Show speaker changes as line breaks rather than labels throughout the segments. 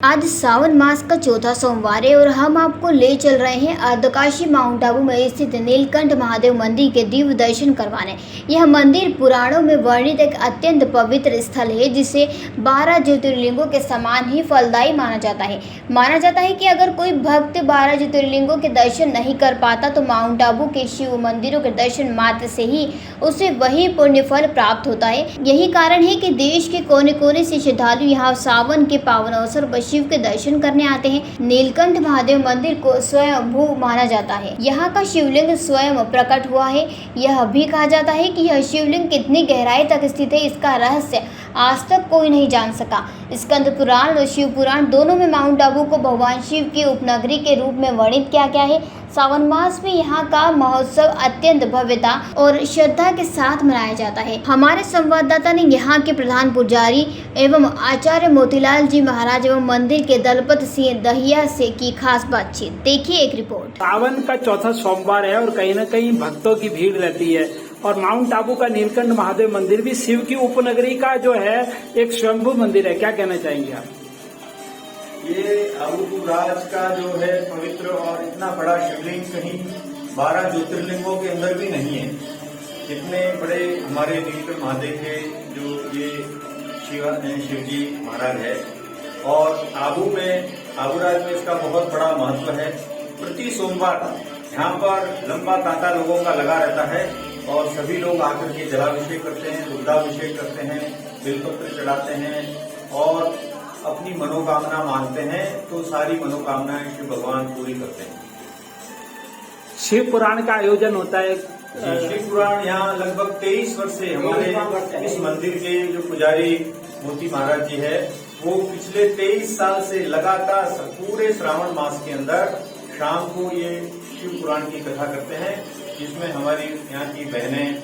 आज सावन मास का चौथा सोमवार है और हम आपको ले चल रहे हैं अर्धकाशी माउंट आबू में स्थित नीलकंठ महादेव मंदिर के दिव्य दर्शन करवाने। यह मंदिर पुराणों में वर्णित एक अत्यंत पवित्र स्थल है जिसे 12 ज्योतिर्लिंगों के समान ही फलदायी माना जाता है। माना जाता है कि अगर कोई भक्त 12 ज्योतिर्लिंगों के दर्शन नहीं कर पाता तो माउंट आबू के शिव मंदिरों के दर्शन मात्र से ही उसे वही पुण्य फल प्राप्त होता है। यही कारण है कि देश के कोने कोने से श्रद्धालु यहाँ सावन के पावन अवसर पर शिव के दर्शन करने आते हैं। नीलकंठ महादेव मंदिर को स्वयं भू माना जाता है। यहाँ का शिवलिंग स्वयं प्रकट हुआ है। यह भी कहा जाता है कि यह शिवलिंग कितनी गहराई तक स्थित है, इसका रहस्य आज तक कोई नहीं जान सका। स्कंद पुराण और शिव पुराण दोनों में माउंट आबू को भगवान शिव की उपनगरी के रूप में वर्णित किया गया है। सावन मास में यहाँ का महोत्सव अत्यंत भव्यता और श्रद्धा के साथ मनाया जाता है। हमारे संवाददाता ने यहाँ के प्रधान पुजारी एवं आचार्य मोतीलाल जी महाराज एवं मंदिर के दलपत सिंह दहिया से की खास बातचीत। देखिए एक रिपोर्ट।
सावन का चौथा सोमवार है और कहीं न कहीं भक्तों की भीड़ रहती है और माउंट आबू का नीलकंठ महादेव मंदिर भी शिव की उपनगरी का जो है एक स्वयंभू मंदिर है। क्या कहना चाहेंगे आप?
ये आबू राज का जो है पवित्र और इतना बड़ा शिवलिंग कहीं 12 ज्योतिर्लिंगों के अंदर भी नहीं है। इतने बड़े हमारे नीलकंठ महादेव के जो ये शिव जी महाराज है और आबू राज में इसका बहुत बड़ा महत्व है। प्रति सोमवार यहाँ पर लंबा तांता लोगों का लगा रहता है और सभी लोग आकर के जलाभिषेक करते हैं, रुद्राभिषेक करते हैं, बेलपत्र चढ़ाते हैं और अपनी मनोकामना मांगते हैं तो सारी मनोकामनाएं शिव भगवान पूरी करते हैं।
शिव पुराण का आयोजन होता है।
शिव पुराण यहाँ लगभग 23 वर्ष से हमारे इस मंदिर के जो पुजारी मोती महाराज जी है वो पिछले 23 साल से लगातार पूरे श्रावण मास के अंदर शाम को ये शिव पुराण की कथा करते हैं, जिसमें हमारी यहाँ की बहनें,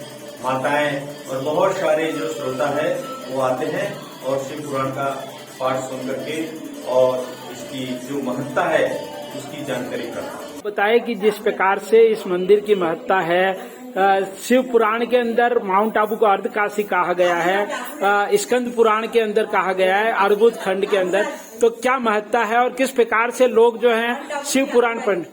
माताएं और बहुत सारे जो श्रोता है वो आते हैं और शिव पुराण का पाठ सुन करके और इसकी जो महत्ता है उसकी जानकारी प्राप्त।
बताए कि जिस प्रकार से इस मंदिर की महत्ता है, शिव पुराण के अंदर माउंट आबू को अर्धकाशी कहा गया है, स्कंद पुराण के अंदर कहा गया है, अर्बुद खंड के अंदर, तो क्या महत्ता है और किस प्रकार से लोग जो हैं शिव पुराण पर?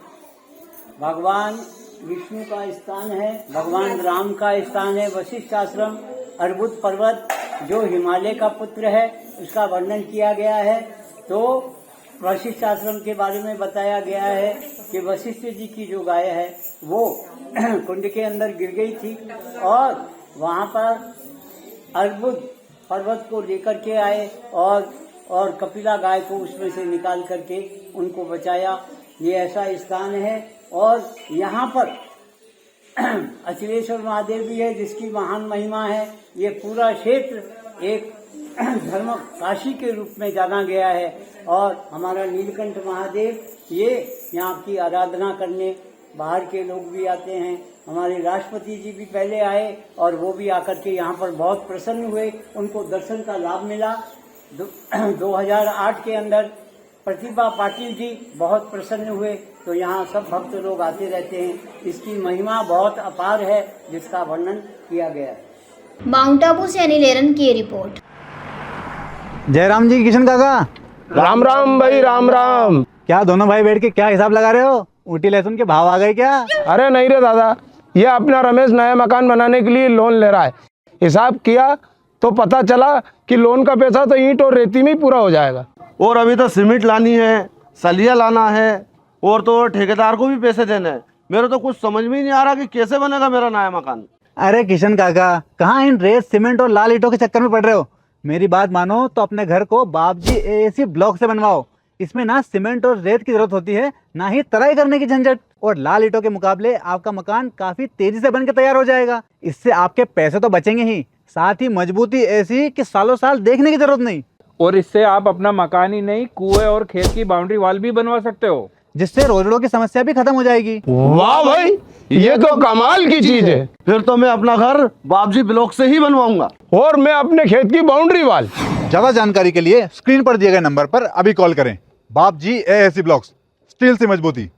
भगवान विष्णु का स्थान है, भगवान राम का स्थान है। वशिष्ठ आश्रम अर्बुद पर्वत जो हिमालय का पुत्र है उसका वर्णन किया गया है। तो वशिष्ठ आश्रम के बारे में बताया गया है कि वशिष्ठ जी की जो गाय है वो कुंड के अंदर गिर गई थी और वहाँ पर अर्बुद पर्वत को लेकर के आए और कपिला गाय को उसमें से निकाल करके उनको बचाया। ये ऐसा स्थान है और यहाँ पर अचलेश्वर महादेव भी है जिसकी महान महिमा है। ये पूरा क्षेत्र एक धर्म काशी के रूप में जाना गया है और हमारा नीलकंठ महादेव ये यहाँ की आराधना करने बाहर के लोग भी आते हैं। हमारे राष्ट्रपति जी भी पहले आए और वो भी आकर के यहाँ पर बहुत प्रसन्न हुए, उनको दर्शन का लाभ मिला। 2008 के अंदर प्रतिभा पाटिल जी बहुत प्रसन्न हुए, तो यहाँ सब भक्त लोग आते रहते हैं। इसकी महिमा बहुत अपार है जिसका वर्णन किया गया है।
माउंट आबू से अनिल एरन की रिपोर्ट।
जयराम जी, किशन काका,
राम राम भाई, राम राम।
क्या दोनों भाई बैठ के क्या हिसाब लगा रहे हो? ऊटी लहसुन के भाव आ गए क्या?
अरे नहीं रे दादा, ये अपना रमेश नया मकान बनाने के लिए लोन ले रहा है। हिसाब किया तो पता चला कि लोन का पैसा तो ईंट और रेती में ही पूरा हो जाएगा
और अभी तो सीमेंट लानी है, सलिया लाना है और तो ठेकेदार को भी पैसे देने हैं। मेरे तो कुछ समझ में ही नहीं आ रहा कि कैसे बनेगा मेरा नया मकान।
अरे किशन काका, कहाँ इन रेत सीमेंट और लाल ईंटों के चक्कर में पड़ रहे हो? मेरी बात मानो तो अपने घर को बाबजी एएसी ब्लॉक से बनवाओ। इसमें ना सीमेंट और रेत की जरूरत होती है, ना ही तराई करने की झंझट, और लाल ईंटों के मुकाबले आपका मकान काफी तेजी से बनकर तैयार हो जाएगा। इससे आपके पैसे तो बचेंगे ही, साथ ही मजबूती ऐसी कि सालों साल देखने की जरूरत नहीं।
और इससे आप अपना मकान ही नहीं, कुएं और खेत की बाउंड्री वॉल भी बनवा सकते हो,
जिससे रोजड़ों की समस्या भी खत्म हो जाएगी।
वाह भाई, ये तो कमाल की चीज है।
फिर तो मैं अपना घर बाबजी ब्लॉक से ही बनवाऊंगा
और मैं अपने खेत की बाउंड्री वाल।
ज्यादा जानकारी के लिए स्क्रीन पर दिए गए नंबर पर अभी कॉल करें। बाबजी एएसी ब्लॉक्स, स्टील से मजबूती।